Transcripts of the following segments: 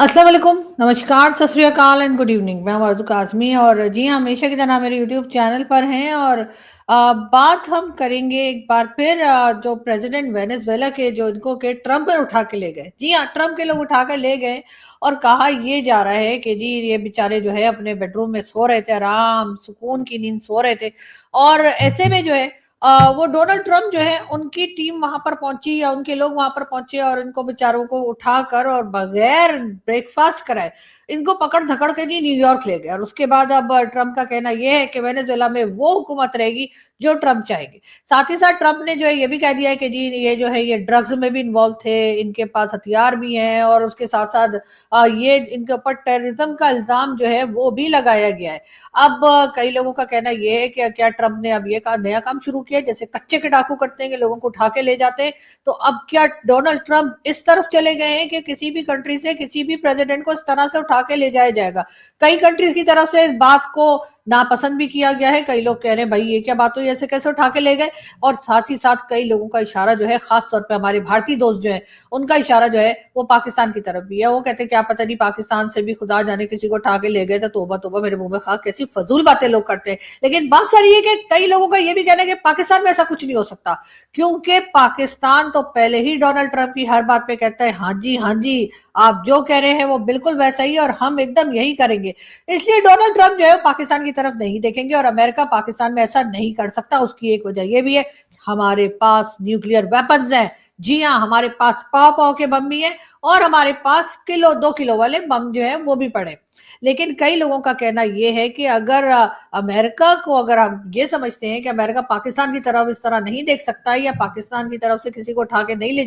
अस्सलाम वालेकुम, नमस्कार, सत श्री अकाल एंड गुड इवनिंग। मैं आरज़ू काज़मी और जी हाँ, हमेशा की तरह मेरे यूट्यूब चैनल पर हैं और बात हम करेंगे एक बार फिर जो प्रेसिडेंट वेनेजुएला के जो इनको के ट्रम्प ने उठा के ले गए। जी हाँ, ट्रम्प के लोग उठा कर ले गए और कहा ये जा रहा है कि जी ये बेचारे जो है अपने बेडरूम में सो रहे थे, आराम सुकून की नींद सो रहे थे और ऐसे में जो है वो डोनाल्ड ट्रम्प जो है उनकी टीम वहां पर पहुंची या उनके लोग वहां पर पहुंचे और इनको बेचारों को उठाकर और बगैर ब्रेकफास्ट कराए इनको पकड़ धकड़ के जी न्यूयॉर्क ले गए। और उसके बाद अब ट्रम्प का कहना यह है कि वेनेजुएला में वो हुकूमत रहेगी जो ट्रम्प चाहेंगे। साथ ही साथ ट्रम्प ने जो है ये भी कह दिया है कि जी ये जो है ये ड्रग्स में भी इन्वॉल्व थे, इनके पास हथियार भी हैं और उसके साथ साथ ये इनके ऊपर टेररिज्म का इल्जाम जो है वो भी लगाया गया है। अब कई लोगों का कहना ये है कि क्या ट्रम्प ने अब ये नया काम शुरू किया, जैसे कच्चे के डाकू करते हैं कि लोगों को उठा के ले जाते हैं, तो अब क्या डोनाल्ड ट्रम्प इस तरफ चले गए हैं कि किसी भी कंट्री से किसी भी प्रेसिडेंट को इस तरह से उठा के ले जाया जाएगा। कई कंट्रीज की तरफ से इस बात को नापसंद भी किया गया है। कई लोग कह रहे हैं भाई ये क्या बात हुई, ऐसे कैसे उठा के ले गए। और साथ ही साथ कई लोगों का इशारा जो है, खास तौर पे हमारे भारतीय दोस्त जो है उनका इशारा जो है वो पाकिस्तान की तरफ भी है। वो कहते हैं क्या पता नहीं पाकिस्तान से भी खुदा जाने किसी को उठा के ले गए, तो तोबा तोबा मेरे मुंह में खा, कैसी फजूल बातें लोग करते हैं। लेकिन बात सारी है कि कई लोगों का ये भी कहना है कि पाकिस्तान में ऐसा कुछ नहीं हो सकता, क्योंकि पाकिस्तान तो पहले ही डोनाल्ड ट्रंप की हर बात पे कहता है हाँ जी हाँ जी, आप जो कह रहे हैं वो बिल्कुल वैसा ही और हम एकदम यही करेंगे। इसलिए डोनाल्ड ट्रंप जो है पाकिस्तान की तरफ नहीं देखेंगे और अमेरिका पाकिस्तान में ऐसा नहीं कर सकता। उसकी एक वजह यह भी है हमारे पास न्यूक्लियर वेपन्स हैं। जी हाँ, हमारे पास पाव पाव के बम भी हैं और हमारे पास किलो 2 किलो वाले बम जो है वो भी पड़े। लेकिन कई लोगों का कहना यह है कि अगर अमेरिका को, अगर हम ये समझते हैं कि अमेरिका पाकिस्तान की तरफ इस तरह नहीं देख सकता या पाकिस्तान की तरफ से किसी को उठा के नहीं ले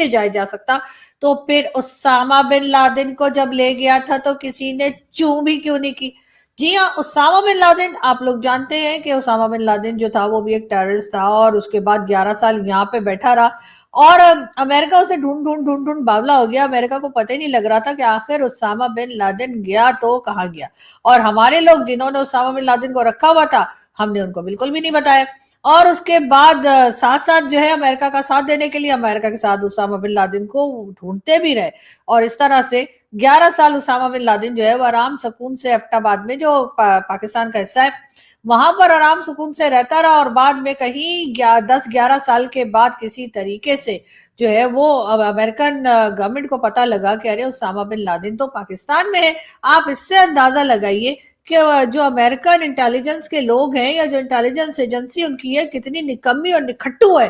जाया जा सकता, तो फिर उसामा बिन लादेन को जब ले गया था तो किसी ने चूं भी क्यों नहीं की। जी हाँ, उसामा बिन लादेन, आप लोग जानते हैं कि उसामा बिन लादेन जो था वो भी एक टेररिस्ट था और उसके बाद 11 साल यहाँ पे बैठा रहा और अमेरिका उसे ढूंढ ढूंढ ढूंढ ढूंढ बावला हो गया। अमेरिका को पता ही नहीं लग रहा था कि आखिर उसामा बिन लादेन गया तो कहाँ गया। और हमारे लोग जिन्होंने उसामा बिन लादेन को रखा हुआ था, हमने उनको बिल्कुल भी नहीं बताया। और उसके बाद साथ साथ जो है अमेरिका का साथ देने के लिए अमेरिका के साथ उसामा बिन लादेन को ढूंढते भी रहे। और इस तरह से 11 साल उसामा बिन लादेन जो है वो आराम सुकून से एबटाबाद में जो पाकिस्तान का हिस्सा है वहां पर आराम सुकून से रहता रहा। और बाद में कहीं 10-11 साल के बाद किसी तरीके से जो है वो अमेरिकन गवर्नमेंट को पता लगा कि अरे उसामा बिन लादेन तो पाकिस्तान में है। आप इससे अंदाजा लगाइए कि जो अमेरिकन इंटेलिजेंस के लोग हैं या जो इंटेलिजेंस एजेंसी उनकी है कितनी निकम्मी और निखट्टू है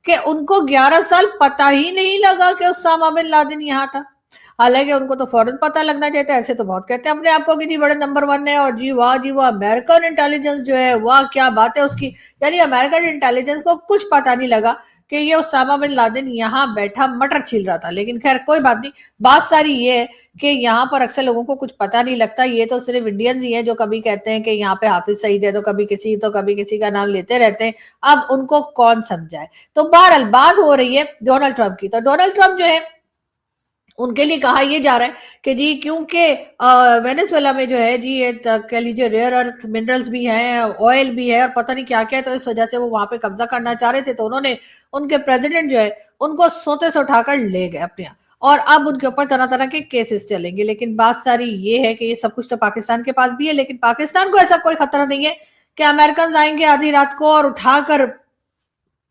कि उनको 11 साल पता ही नहीं लगा कि उसामा बिन लादेन यहाँ था। हालांकि उनको तो फौरन पता लगना चाहिए था। ऐसे तो बहुत कहते हैं अपने आप को कि जी बड़े नंबर 1 है और जी वाह अमेरिकन इंटेलिजेंस जो है वाह क्या बात है उसकी। यानी अमेरिकन इंटेलिजेंस को कुछ पता नहीं लगा कि ये उसामा बिन लादेन यहाँ बैठा मटर छील रहा था। लेकिन खैर कोई बात नहीं, बात सारी ये है कि यहाँ पर अक्सर लोगों को कुछ पता नहीं लगता। ये तो सिर्फ इंडियंस ही हैं जो कभी कहते हैं कि यहाँ पे हाफिज सईद है तो कभी किसी का नाम लेते रहते हैं। अब उनको कौन समझाए। तो बहरहाल बात हो रही है डोनाल्ड ट्रंप की। तो डोनाल्ड ट्रंप जो है उनके लिए कहा यह जा रहा है कि जी क्योंकि वेनेजुएला में जो है जी ये कह लीजिए रेयर अर्थ मिनरल्स भी हैं, ऑयल भी है और पता नहीं क्या क्या है, तो इस वजह से वो वहां पे कब्जा करना चाह रहे थे। तो उन्होंने उनके प्रेसिडेंट जो है उनको सोते से उठाकर ले गए अपने यहाँ और अब उनके ऊपर तरह तरह के केसेस चलेंगे। लेकिन बात सारी ये है कि ये सब कुछ तो पाकिस्तान के पास भी है, लेकिन पाकिस्तान को ऐसा कोई खतरा नहीं है कि अमेरिकन आएंगे आधी रात को और उठाकर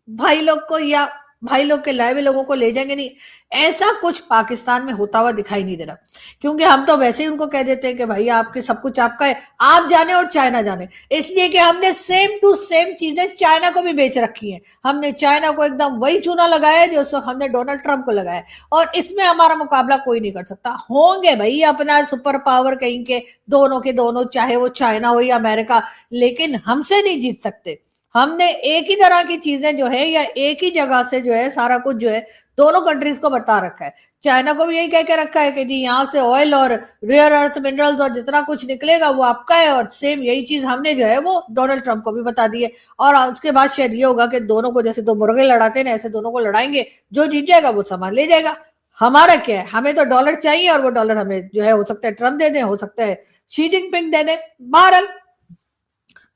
भाई लोग को या भाई लोग के लाए हुए लोगों को ले जाएंगे। नहीं, ऐसा कुछ पाकिस्तान में होता हुआ दिखाई नहीं दे रहा, क्योंकि हम तो वैसे ही उनको कह देते हैं कि भाई आपके सब कुछ आपका है, आप जाने और चाइना जाने। इसलिए कि हमने सेम टू सेम चीजें चाइना को भी बेच रखी हैं। हमने चाइना को एकदम वही चूना लगाया है जो उस वक्त हमने डोनाल्ड ट्रंप को लगाया और इसमें हमारा मुकाबला कोई नहीं कर सकता। होंगे भाई अपना सुपर पावर कहीं के दोनों, चाहे वो चाइना हो या अमेरिका, लेकिन हमसे नहीं जीत सकते। हमने एक ही तरह की चीजें जो है या एक ही जगह से जो है सारा कुछ जो है दोनों कंट्रीज को बता रखा है। चाइना को भी यही कह के रखा है कि जी यहाँ से ऑयल और रेयर अर्थ मिनरल्स और जितना कुछ निकलेगा वो आपका है। और सेम यही चीज हमने जो है वो डोनाल्ड ट्रंप को भी बता दी है। और उसके बाद शायद ये होगा कि दोनों को जैसे दो मुर्गे लड़ाते हैं ऐसे दोनों को लड़ाएंगे, जो जीत जाएगा वो सामान ले जाएगा। हमारा क्या है, हमें तो डॉलर चाहिए और वो डॉलर हमें जो है हो सकता है ट्रंप दे दें, हो सकता है शी जिनपिंग दे दें। बहरहाल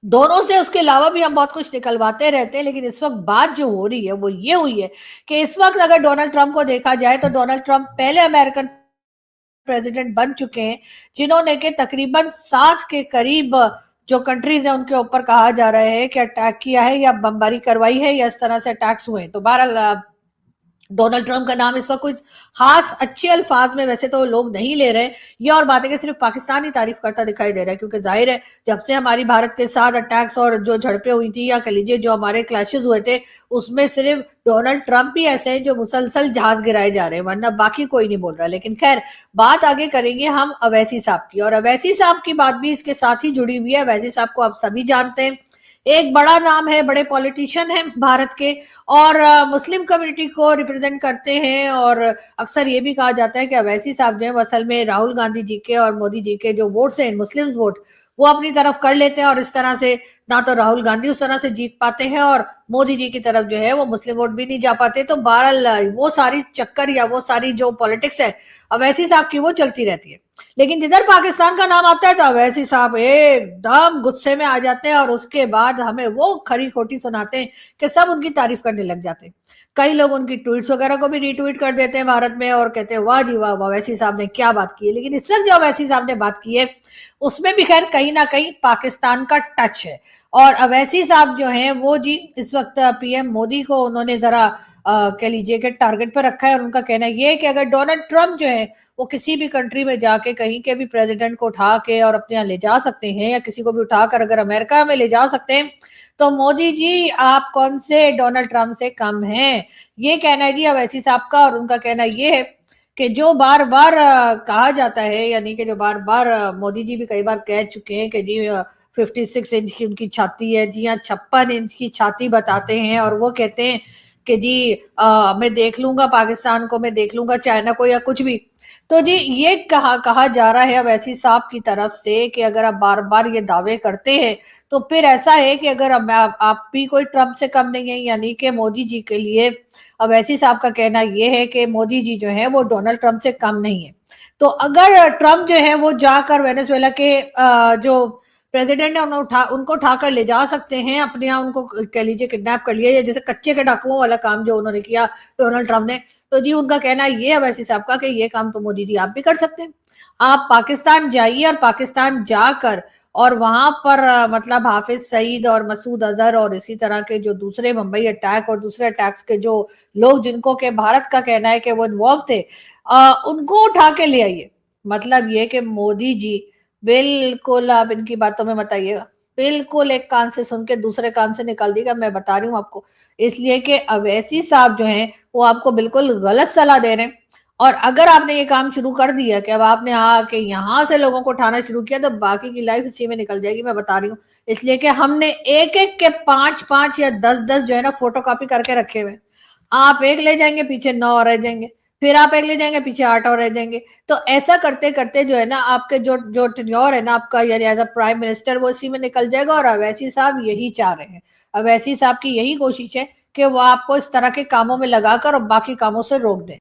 दोनों से उसके अलावा भी हम बहुत कुछ निकलवाते रहते हैं। लेकिन इस वक्त बात जो हो रही है वो ये हुई है कि इस वक्त अगर डोनाल्ड ट्रंप को देखा जाए तो डोनाल्ड ट्रंप पहले अमेरिकन प्रेसिडेंट बन चुके हैं, जिन्होंने के तकरीबन 7 के करीब जो कंट्रीज है उनके ऊपर कहा जा रहा है कि अटैक किया है या बमबारी करवाई है या इस तरह से अटैक्स हुए। तो बहरहाल डोनाल्ड ट्रंप का नाम इस वक्त कुछ खास अच्छे अल्फाज में वैसे तो लोग नहीं ले रहे। ये और बात है कि सिर्फ पाकिस्तान ही तारीफ करता दिखाई दे रहा है, क्योंकि जाहिर है जब से हमारी भारत के साथ अटैक्स और जो झड़पें हुई थी या कह लीजिए जो हमारे क्लैशेस हुए थे, उसमें सिर्फ डोनाल्ड ट्रंप ही ऐसे हैं जो मुसलसल जहाज गिराए जा रहे हैं, वरना बाकी कोई नहीं बोल रहा। लेकिन खैर, बात आगे करेंगे हम अवैसी साहब की, और अवैसी साहब की बात भी इसके साथ ही जुड़ी हुई है। अवैसी साहब को आप सभी जानते हैं, एक बड़ा नाम है, बड़े पॉलिटिशियन हैं भारत के, और मुस्लिम कम्युनिटी को रिप्रेजेंट करते हैं। और अक्सर ये भी कहा जाता है कि अवैसी साहब जो है असल में राहुल गांधी जी के और मोदी जी के जो वोट्स हैं, मुस्लिम वोट, वो अपनी तरफ कर लेते हैं, और इस तरह से ना तो राहुल गांधी उस तरह से जीत पाते हैं और मोदी जी की तरफ जो है वो मुस्लिम वोट भी नहीं जा पाते। तो बहरहाल वो सारी चक्कर या वो सारी जो पॉलिटिक्स है अवैसी साहब की, वो चलती रहती है। लेकिन जिधर पाकिस्तान का नाम आता है तो अवैसी साहब एकदम गुस्से में आ जाते हैं, और उसके बाद हमें वो खरी खोटी सुनाते हैं कि सब उनकी तारीफ करने लग जाते हैं। कई लोग उनकी ट्वीट्स वगैरह को भी रीट्वीट कर देते हैं भारत में, और कहते हैं वाह जी वाह, अवैसी साहब ने क्या बात की है। लेकिन इस वक्त जो अवैसी साहब ने बात की है उसमें भी खैर कहीं ना कहीं पाकिस्तान का टच है। और अवैसी साहब जो हैं वो जी इस वक्त पीएम मोदी को उन्होंने जरा कह लीजिए कि टारगेट पर रखा है, और उनका कहना ये है कि अगर डोनाल्ड ट्रंप जो है वो किसी भी कंट्री में जाके कहीं के भी प्रेसिडेंट को उठा के और अपने यहाँ ले जा सकते हैं, या किसी को भी उठाकर अगर अमेरिका में ले जा सकते हैं, तो मोदी जी आप कौन से डोनाल्ड ट्रंप से कम हैं। ये कहना है जी अवैसी साहब का। और उनका कहना ये है कि जो बार बार कहा जाता है, यानी कि जो बार बार मोदी जी भी कई बार कह चुके हैं कि जी 56 इंच की उनकी छाती है, जी हाँ 56 इंच की छाती बताते हैं, और वो कहते हैं कि जी मैं देख लूंगा पाकिस्तान को, मैं देख लूंगा चाइना को, या कुछ भी। तो जी ये कहा जा रहा है अवैसी साहब की तरफ से कि अगर आप बार बार ये दावे करते हैं तो फिर ऐसा है कि अगर आप भी कोई ट्रंप से कम नहीं है, यानी कि मोदी जी के लिए अवैसी साहब का कहना यह है कि मोदी जी जो है वो डोनाल्ड ट्रंप से कम नहीं है। तो अगर ट्रंप जो है वो जाकर वेनेजुएला के जो प्रेसिडेंट है उनको उठाकर ले जा सकते हैं अपने यहाँ, उनको कह लीजिए किडनैप कर लिया, या जैसे कच्चे के डाकुओं वाला काम जो उन्होंने किया डोनाल्ड ट्रंप ने, तो जी उनका कहना ये है वैसे साहब का कि ये काम तो मोदी जी आप भी कर सकते हैं। आप पाकिस्तान जाइए, और पाकिस्तान जाकर और वहां पर मतलब हाफिज सईद और मसूद अजहर और इसी तरह के जो दूसरे मुंबई अटैक और दूसरे अटैक्स के जो लोग जिनको के भारत का कहना है कि वो इन्वॉल्व थे, उनको उठा के ले आइए। मतलब ये कि मोदी जी बिल्कुल, आप इनकी बातों में मत आइएगा, बिल्कुल एक कान से सुन के दूसरे कान से निकाल देगा, मैं बता रही हूँ आपको। इसलिए कि अवैसी साहब जो हैं वो आपको बिल्कुल गलत सलाह दे रहे हैं। और अगर आपने ये काम शुरू कर दिया कि अब आपने आके यहाँ से लोगों को उठाना शुरू किया, तो बाकी की लाइफ इसी में निकल जाएगी, मैं बता रही हूँ। इसलिए कि हमने एक एक के 5-5 या 10-10 जो है ना फोटो कॉपी करके रखे हुए। आप एक ले जाएंगे पीछे 9 और रह जाएंगे, फिर आप एक ले जाएंगे पीछे 8 और रह जाएंगे। तो ऐसा करते करते जो है ना आपके जो जो टेन्योर है ना आपका, यानी एज अ प्राइम मिनिस्टर, वो इसी में निकल जाएगा। और अवैसी साहब यही चाह रहे हैं, अवैसी साहब की यही कोशिश है कि वो आपको इस तरह के कामों में लगाकर और बाकी कामों से रोक दें।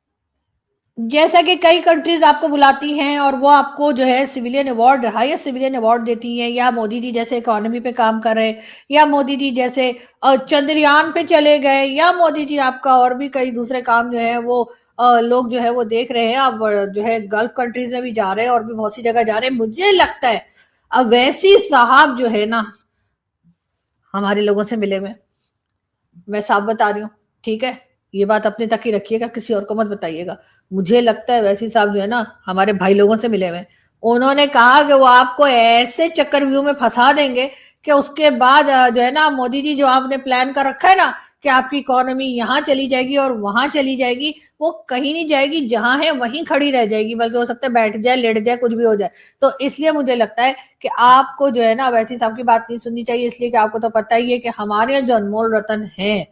जैसा कि कई कंट्रीज आपको बुलाती हैं और वो आपको जो है civilian award, highest civilian award देती हैं, या मोदी जी जैसे इकोनॉमी पे काम कर रहे हैं, या मोदी जी जैसे चंद्रयान पे चले गए, या मोदी जी आपका और भी कई दूसरे काम जो है वो लोग जो है वो देख रहे हैं। अब जो है गल्फ कंट्रीज में भी जा रहे हैं और भी बहुत सी जगह जा रहे हैं। मुझे लगता है अवैसी साहब जो है ना हमारे लोगों से मिले हुए, मैं साफ बता रही हूँ, ठीक है, ये बात अपने तक ही रखिएगा, किसी और को मत बताइएगा। मुझे लगता है वैसी साहब जो है ना हमारे भाई लोगों से मिले हुए, उन्होंने कहा कि वो आपको ऐसे चक्रव्यूह में फंसा देंगे कि उसके बाद जो है ना मोदी जी जो आपने प्लान कर रखा है ना कि आपकी इकोनॉमी यहाँ चली जाएगी और वहां चली जाएगी, वो कहीं नहीं जाएगी, जहां है वहीं खड़ी रह जाएगी, बल्कि हो सकता है बैठ जाए, लेट जाए, कुछ भी हो जाए। तो इसलिए मुझे लगता है कि आपको जो है ना वैसी साहब की बात नहीं सुननी चाहिए, इसलिए कि आपको तो पता ही है कि हमारे यहाँ जो अनमोल रतन है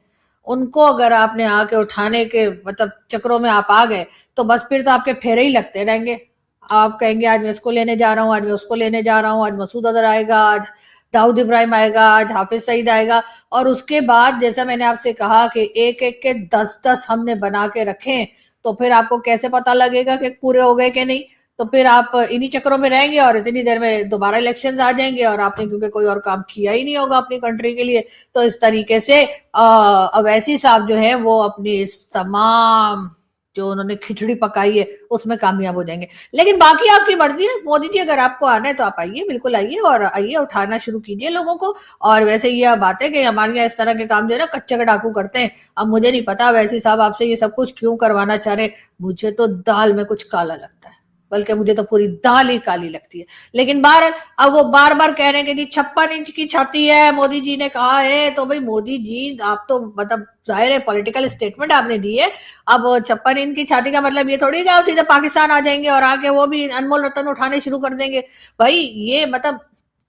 उनको अगर आपने आके उठाने के मतलब चक्रों में आप आ गए, तो बस फिर तो आपके फेरे ही लगते रहेंगे। आप कहेंगे आज मैं इसको लेने जा रहा हूँ, आज मैं उसको लेने जा रहा हूँ, आज मसूद अजहर आएगा, आज दाऊद इब्राहिम आएगा, आज हाफिज सईद आएगा। और उसके बाद जैसा मैंने आपसे कहा कि एक एक के 10-10 हमने बना के रखे, तो फिर आपको कैसे पता लगेगा कि पूरे हो गए कि नहीं। तो फिर आप इन्हीं चक्रों में रहेंगे और इतनी देर में दोबारा इलेक्शंस आ जाएंगे और आपने क्योंकि कोई और काम किया ही नहीं होगा अपनी कंट्री के लिए। तो इस तरीके से अवैसी साहब जो है वो अपनी इस तमाम जो उन्होंने खिचड़ी पकाई है उसमें कामयाब हो जाएंगे। लेकिन बाकी आपकी मर्जी है मोदी जी, अगर आपको आना है तो आप आइए, बिल्कुल आइए और आइए उठाना शुरू कीजिए लोगों को। और वैसे ये बात है कि हमारे यहाँ इस तरह के काम जो है ना कच्चे के डाकू करते हैं। अब मुझे नहीं पता वैसी साहब आपसे ये सब कुछ क्यों करवाना चाह रहे, मुझे तो दाल में कुछ काला लगता है, बल्कि मुझे तो पूरी दाल ही काली लगती है। लेकिन बहरहाल अब वो बार बार कह रहे हैं कि जी 56 इंच की छाती है मोदी जी ने कहा है, तो भाई मोदी जी आप तो मतलब जाहिर है पॉलिटिकल स्टेटमेंट आपने दी है। अब 56 इंच की छाती का मतलब ये थोड़ी कि आप सीधे पाकिस्तान आ जाएंगे और आके वो भी अनमोल रतन उठाने शुरू कर देंगे। भाई ये मतलब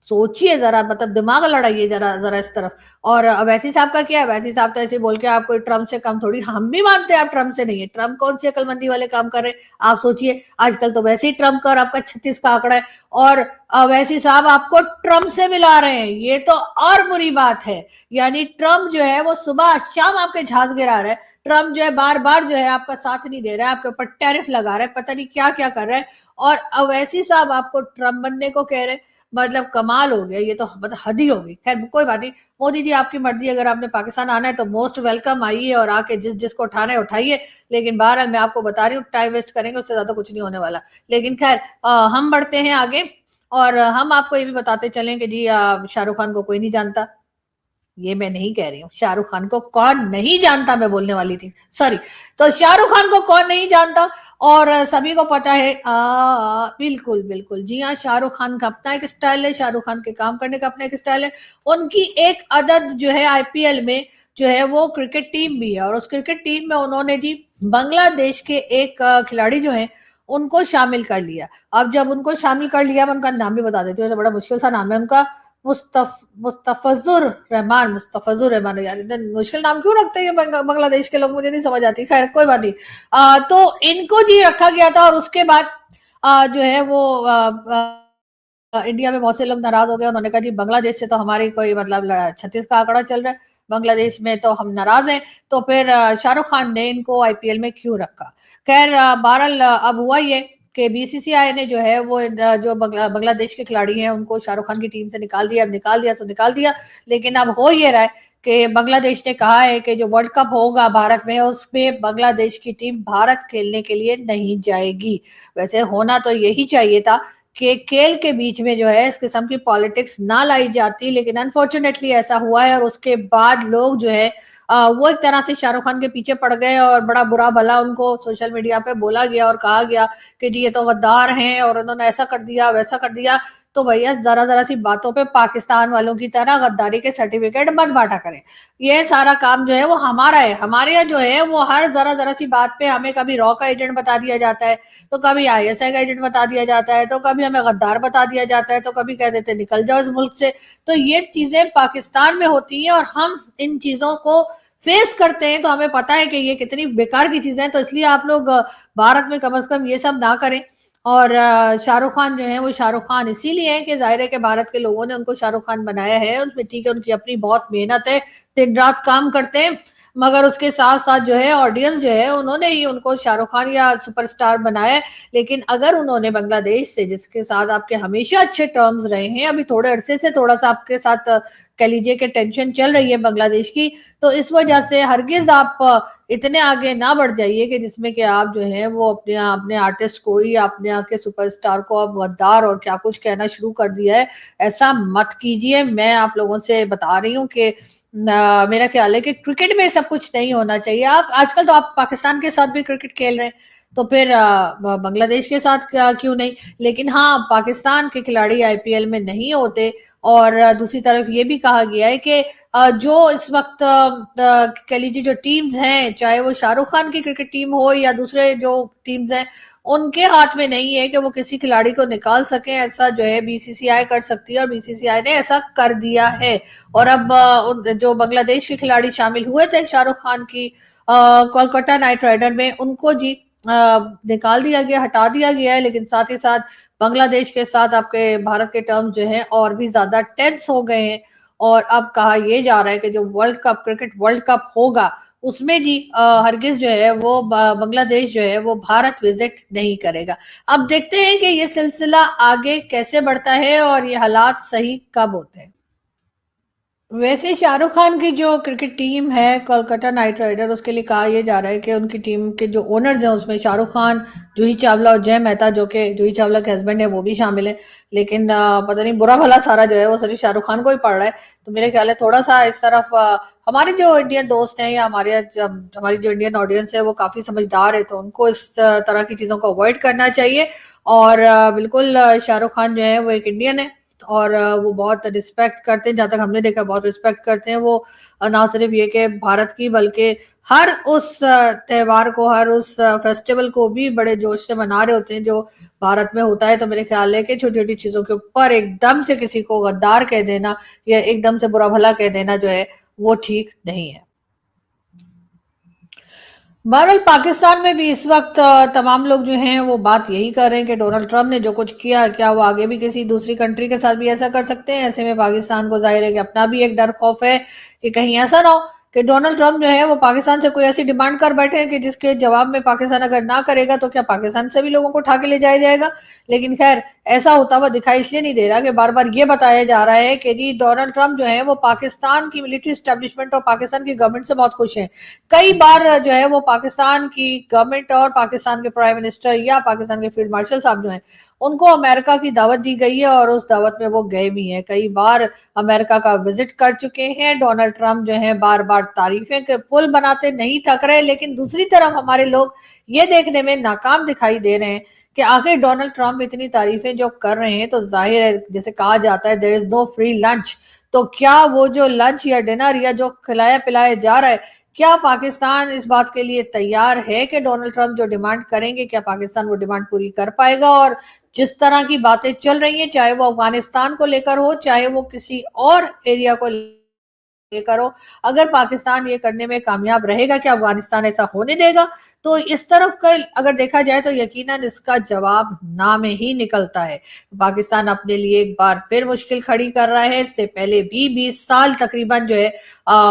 सोचिए जरा, मतलब दिमाग लड़ाइए जरा जरा इस तरफ। और अवैसी साहब का क्या है, अवैसी साहब तो ऐसे बोल के आप कोई ट्रम्प से कम थोड़ी, हम भी मानते हैं आप ट्रम्प से नहीं है, ट्रम्प कौन सी अकलमंदी वाले काम कर रहे हैं आप सोचिए। आजकल तो वैसे ही ट्रम्प का और आपका 36 का आंकड़ा है, और अवैसी साहब आपको ट्रम्प से मिला रहे हैं, ये तो और बुरी बात है। यानी ट्रम्प जो है वो सुबह शाम आपके झांस गिरा रहा है, ट्रम्प जो है बार बार जो है आपका साथ नहीं दे रहा है, आपके ऊपर टैरिफ लगा रहा है, पता नहीं क्या क्या कर रहा है, और अवैसी साहब आपको ट्रम्प बनने को कह रहे हैं। मतलब कमाल हो गया, ये तो मतलब हद ही होगी। खैर कोई बात नहीं, मोदी जी आपकी मर्जी, अगर आपने पाकिस्तान आना है तो मोस्ट वेलकम, आइए और आके जिस जिसको उठाना है उठाइए। लेकिन बहरहाल मैं आपको बता रही हूँ टाइम वेस्ट करेंगे उससे ज्यादा कुछ नहीं होने वाला। लेकिन खैर हम बढ़ते हैं आगे, और हम आपको ये भी बताते चलें कि जी शाहरुख खान को कोई नहीं जानता। ये मैं नहीं कह रही हूँ, शाहरुख खान को कौन नहीं जानता मैं बोलने वाली थी, सॉरी। तो शाहरुख खान को कौन नहीं जानता, और सभी को पता है। बिल्कुल बिल्कुल, जी हाँ, शाहरुख खान का अपना एक स्टाइल है, शाहरुख खान के काम करने का अपना एक स्टाइल है। उनकी एक आदत जो है आईपीएल में जो है वो क्रिकेट टीम भी है, और उस क्रिकेट टीम में उन्होंने जी बांग्लादेश के एक खिलाड़ी जो है उनको शामिल कर लिया। अब जब उनको शामिल कर लिया, मैं उनका नाम भी बता देती हूँ, तो बड़ा मुश्किल सा नाम है उनका, मुस्तफजुर रहमान। यार इतना मुश्किल नाम क्यों रखते हैं बांग्लादेश के लोग, मुझे नहीं समझ आती। खैर कोई बात नहीं। तो इनको जी रखा गया था, और उसके बाद जो है वो इंडिया में बहुत से लोग नाराज हो गए। उन्होंने कहा जी बांग्लादेश से तो हमारी कोई मतलब 36 का आंकड़ा चल रहा है, बांग्लादेश में तो हम नाराज हैं। तो फिर शाहरुख खान ने इनको आईपीएल में क्यों रखा। खैर बहरहाल अब हुआ ये कि बीसीसीआई ने जो है वो जो बांग्लादेश के खिलाड़ी हैं उनको शाहरुख खान की टीम से निकाल दिया। अब निकाल दिया तो निकाल दिया, लेकिन अब हो ये रहा है कि बांग्लादेश ने कहा है कि जो वर्ल्ड कप होगा भारत में उसमें बांग्लादेश की टीम भारत खेलने के लिए नहीं जाएगी। वैसे होना तो यही चाहिए था कि खेल के बीच में जो है इस किस्म की पॉलिटिक्स ना लाई जाती, लेकिन अनफॉर्चुनेटली ऐसा हुआ है। और उसके बाद लोग जो है वो एक तरह से शाहरुख खान के पीछे पड़ गए, और बड़ा बुरा भला उनको सोशल मीडिया पे बोला गया और कहा गया कि जी ये तो गद्दार हैं और उन्होंने ऐसा कर दिया वैसा कर दिया। तो भैया जरा जरा सी बातों पे पाकिस्तान वालों की तरह गद्दारी के सर्टिफिकेट मत बांटा करें। ये सारा काम जो है वो हमारा है, हमारे यहाँ जो है वो हर जरा जरा सी बात पे हमें कभी रॉ का एजेंट बता दिया जाता है, तो कभी आईएसआई का एजेंट बता दिया जाता है, तो कभी हमें गद्दार बता दिया जाता है, तो कभी कह देते निकल जाओ इस मुल्क से। तो ये चीजें पाकिस्तान में होती हैं और हम इन चीजों को फेस करते हैं, तो हमें पता है कि ये कितनी बेकार की चीजें हैं। तो इसलिए आप लोग भारत में कम से कम ये सब ना करें। और शाहरुख खान जो है वो शाहरुख खान इसीलिए है कि जाहिर है कि भारत के लोगों ने उनको शाहरुख खान बनाया है, उसमें ठीक है उनकी अपनी बहुत मेहनत है, दिन रात काम करते हैं, मगर उसके साथ साथ जो है ऑडियंस जो है उन्होंने ही उनको शाहरुख खान या सुपरस्टार बनाया है। लेकिन अगर उन्होंने बांग्लादेश से, जिसके साथ आपके हमेशा अच्छे टर्म्स रहे हैं, अभी थोड़े अरसे से थोड़ा सा आपके साथ कह लीजिए कि टेंशन चल रही है बांग्लादेश की, तो इस वजह से हरगिज आप इतने आगे ना बढ़ जाइए कि जिसमें कि आप जो है वो अपने अपने आर्टिस्ट को या अपने यहाँ के सुपरस्टार को आप गद्दार और क्या कुछ कहना शुरू कर दिया है। ऐसा मत कीजिए, मैं आप लोगों से बता रही हूँ कि मेरा ख्याल है कि क्रिकेट में सब कुछ नहीं होना चाहिए। आप आजकल तो आप पाकिस्तान के साथ भी क्रिकेट खेल रहे हैं, तो फिर बांग्लादेश के साथ क्यों नहीं। लेकिन हाँ, पाकिस्तान के खिलाड़ी आईपीएल में नहीं होते। और दूसरी तरफ ये भी कहा गया है कि जो इस वक्त कह लीजिए जो टीम्स हैं, चाहे वो शाहरुख खान की क्रिकेट टीम हो या दूसरे जो टीम्स हैं, उनके हाथ में नहीं है कि वो किसी खिलाड़ी को निकाल सके। ऐसा जो है बीसीसीआई कर सकती है, और बीसीसीआई ने ऐसा कर दिया है। और अब जो बांग्लादेश के खिलाड़ी शामिल हुए थे शाहरुख खान की कोलकाता नाइट राइडर में, उनको जी निकाल दिया गया, हटा दिया गया है। लेकिन साथ ही साथ बांग्लादेश के साथ आपके भारत के टर्म्स जो हैं और भी ज्यादा टेंस हो गए हैं। और अब कहा यह जा रहा है कि जो world cup, cricket world cup होगा, उसमें जी हरगिज जो है वो बांग्लादेश जो है वो भारत विजिट नहीं करेगा। अब देखते हैं कि ये सिलसिला आगे कैसे बढ़ता है और ये हालात सही कब होते हैं। वैसे शाहरुख खान की जो क्रिकेट टीम है कोलकाता नाइट राइडर, उसके लिए कहा यह जा रहा है कि उनकी टीम के जो ओनर्स हैं उसमें शाहरुख खान, जूही चावला और जय मेहता, जो कि जूही चावला के हस्बैंड है, वो भी शामिल है। लेकिन पता नहीं बुरा भला सारा जो है वो सिर्फ शाहरुख खान को ही पड़ रहा है। तो मेरे ख्याल है थोड़ा सा इस तरफ हमारे जो इंडियन दोस्त हैं या हमारी जो इंडियन ऑडियंस है वो काफी समझदार है, तो उनको इस तरह की चीजों को अवॉइड करना चाहिए। और बिल्कुल शाहरुख खान जो है वो एक इंडियन है और वो बहुत रिस्पेक्ट करते हैं, जहाँ तक हमने देखा बहुत रिस्पेक्ट करते हैं वो। ना सिर्फ ये कि भारत की, बल्कि हर उस त्योहार को, हर उस फेस्टिवल को भी बड़े जोश से मना रहे होते हैं जो भारत में होता है। तो मेरे ख्याल है कि छोटी छोटी चीजों के ऊपर एकदम से किसी को गद्दार कह देना या एकदम से बुरा भला कह देना जो है वो ठीक नहीं है। बहरहाल पाकिस्तान में भी इस वक्त तमाम लोग जो हैं वो बात यही कर रहे हैं कि डोनाल्ड ट्रंप ने जो कुछ किया, क्या वो आगे भी किसी दूसरी कंट्री के साथ भी ऐसा कर सकते हैं। ऐसे में पाकिस्तान को जाहिर है कि अपना भी एक डर खौफ है कि कहीं ऐसा ना हो कि डोनाल्ड ट्रंप जो है वो पाकिस्तान से कोई ऐसी डिमांड कर बैठे कि जिसके जवाब में पाकिस्तान अगर ना करेगा तो क्या पाकिस्तान से भी लोगों को उठा के ले जाया जाएगा। लेकिन खैर ऐसा होता हुआ दिखाई इसलिए नहीं दे रहा कि बार बार ये बताया जा रहा है कि जी डोनाल्ड ट्रंप जो है वो पाकिस्तान की मिलिट्री स्टैब्लिशमेंट और पाकिस्तान की गवर्नमेंट से बहुत खुश हैं। कई बार जो है वो पाकिस्तान की गवर्नमेंट और पाकिस्तान के प्राइम मिनिस्टर या पाकिस्तान के फील्ड मार्शल साहब जो हैं उनको अमेरिका की दावत दी गई है और उस दावत में वो गए भी हैं। कई बार अमेरिका का विजिट कर चुके हैं। डोनाल्ड ट्रंप जो है बार बार तारीफें के पुल बनाते नहीं थक रहे, लेकिन दूसरी तरफ हमारे लोग ये देखने में नाकाम दिखाई दे रहे हैं कि आखिर डोनाल्ड ट्रंप इतनी तारीफें जो कर रहे हैं तो जाहिर है, जैसे कहा जाता है there is no free lunch, तो क्या वो जो लंच या डिनर या जो खिलाया पिलाया जा रहा है, क्या पाकिस्तान इस बात के लिए तैयार है कि डोनाल्ड ट्रंप जो डिमांड करेंगे क्या पाकिस्तान वो डिमांड पूरी कर पाएगा। और जिस तरह की बातें चल रही हैं, चाहे वो अफगानिस्तान को लेकर हो, चाहे वो किसी और एरिया को लेकर हो, अगर पाकिस्तान ये करने में कामयाब रहेगा क्या अफगानिस्तान ऐसा होने देगा। तो इस तरफ का अगर देखा जाए तो यकीनन इसका जवाब ना में ही निकलता है। पाकिस्तान अपने लिए एक बार फिर मुश्किल खड़ी कर रहा है। इससे पहले भी 20 साल तकरीबन जो है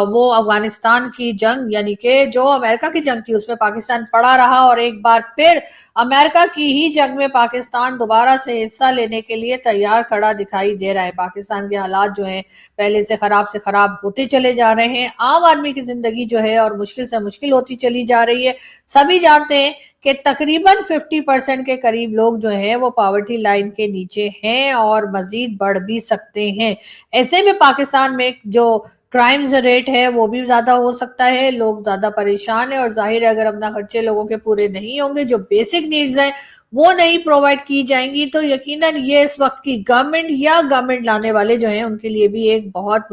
वो अफगानिस्तान की जंग यानी कि जो अमेरिका की जंग थी उसमें पाकिस्तान पड़ा रहा और एक बार फिर अमेरिका की ही जंग में पाकिस्तान दोबारा से हिस्सा लेने के लिए तैयार खड़ा दिखाई दे रहा है। पाकिस्तान के हालात जो हैं पहले से खराब होते चले जा रहे हैं। आम आदमी की जिंदगी जो है और मुश्किल से मुश्किल होती चली जा रही है। सभी जानते हैं कि तकरीबन 50% के करीब लोग जो हैं वो पॉवर्टी लाइन के नीचे हैं और मजीद बढ़ भी सकते हैं। ऐसे में पाकिस्तान में जो क्राइम्स रेट है वो भी ज्यादा हो सकता है, लोग ज्यादा परेशान है और जाहिर है अगर अपना खर्चे लोगों के पूरे नहीं होंगे, जो बेसिक नीड्स हैं वो नहीं प्रोवाइड की जाएंगी, तो यकीनन ये इस वक्त की गवर्नमेंट या गवर्नमेंट लाने वाले जो हैं उनके लिए भी एक बहुत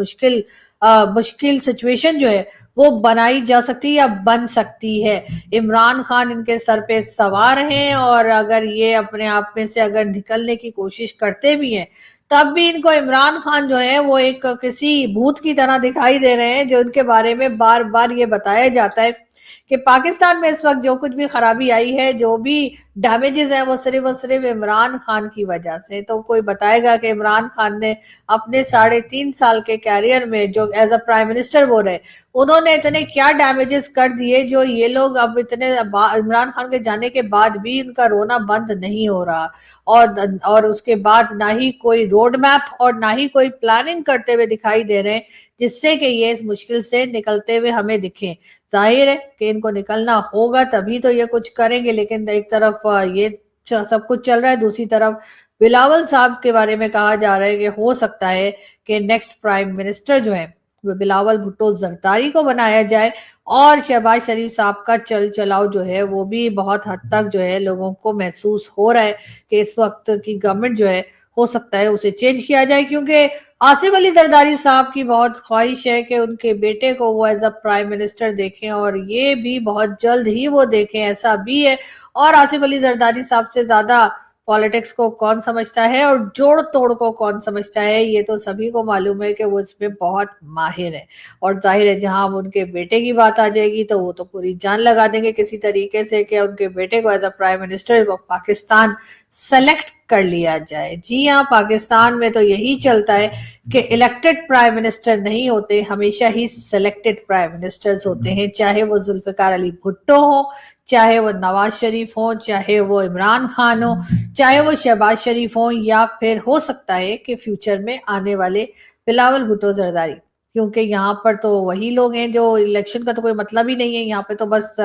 मुश्किल सिचुएशन जो है वो बनाई जा सकती है या बन सकती है। इमरान खान इनके सर पे सवार हैं और अगर ये अपने आप में से अगर निकलने की कोशिश करते भी हैं तब भी इनको इमरान खान जो है वो एक किसी भूत की तरह दिखाई दे रहे हैं, जो उनके बारे में बार बार ये बताया जाता है कि पाकिस्तान में इस वक्त जो कुछ भी खराबी आई है, जो भी डैमेजेस हैं वो सिर्फ इमरान खान की वजह से। तो कोई बताएगा कि इमरान खान ने अपने 3.5 साल के कैरियर में जो एज अ प्राइम मिनिस्टर वो रहे उन्होंने इतने क्या डैमेजेस कर दिए जो ये लोग अब इतने इमरान खान के जाने के बाद भी उनका रोना बंद नहीं हो रहा। और उसके बाद ना ही कोई रोड मैप और ना ही कोई प्लानिंग करते हुए दिखाई दे रहे हैं जिससे कि ये इस मुश्किल से निकलते हुए हमें दिखे। जाहिर है कि इनको निकलना होगा तभी तो ये कुछ करेंगे, लेकिन एक तरफ ये सब कुछ चल रहा है, दूसरी तरफ बिलावल साहब के बारे में कहा जा रहा है कि हो सकता है कि नेक्स्ट प्राइम मिनिस्टर जो है वो बिलावल भुट्टो जरदारी को बनाया जाए और शहबाज शरीफ साहब का चल चलाओ जो है वो भी बहुत हद तक जो है लोगों को महसूस हो रहा है कि इस वक्त की गवर्नमेंट जो है हो सकता है उसे चेंज किया जाए, क्योंकि आसिफ अली जरदारी साहब की बहुत ख्वाहिश है कि उनके बेटे को वो एज अ प्राइम मिनिस्टर देखें और ये भी बहुत जल्द ही वो देखें, ऐसा भी है। और आसिफ अली जरदारी साहब से ज्यादा पॉलिटिक्स को कौन समझता है और जोड़ तोड़ को कौन समझता है ये तो सभी को मालूम है कि वो इसमें बहुत माहिर है। और जाहिर है जहां उनके बेटे की बात आ जाएगी तो वो तो पूरी जान लगा देंगे किसी तरीके से कि उनके बेटे को as a prime minister Pakistan select कर लिया जाए। जी हाँ, पाकिस्तान में तो यही चलता है कि इलेक्टेड प्राइम मिनिस्टर नहीं होते, हमेशा ही सिलेक्टेड प्राइम मिनिस्टर्स होते हैं, चाहे वो जुल्फिकार अली भुट्टो हो, चाहे वो नवाज शरीफ हो, चाहे वो इमरान खान हो, चाहे वो शहबाज शरीफ हो, या फिर हो सकता है कि फ्यूचर में आने वाले बिलावल भुट्टो जरदारी। क्योंकि यहाँ पर तो वही लोग हैं जो इलेक्शन का तो कोई मतलब ही नहीं है, यहाँ पे तो बस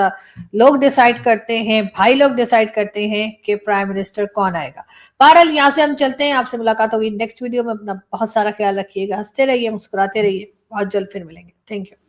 लोग डिसाइड करते हैं, भाई लोग डिसाइड करते हैं कि प्राइम मिनिस्टर कौन आएगा। बहरहाल यहाँ से हम चलते हैं, आपसे मुलाकात होगी नेक्स्ट वीडियो में। अपना बहुत सारा ख्याल रखिएगा, हंसते रहिए, मुस्कुराते रहिए, बहुत जल्द फिर मिलेंगे। Thank you.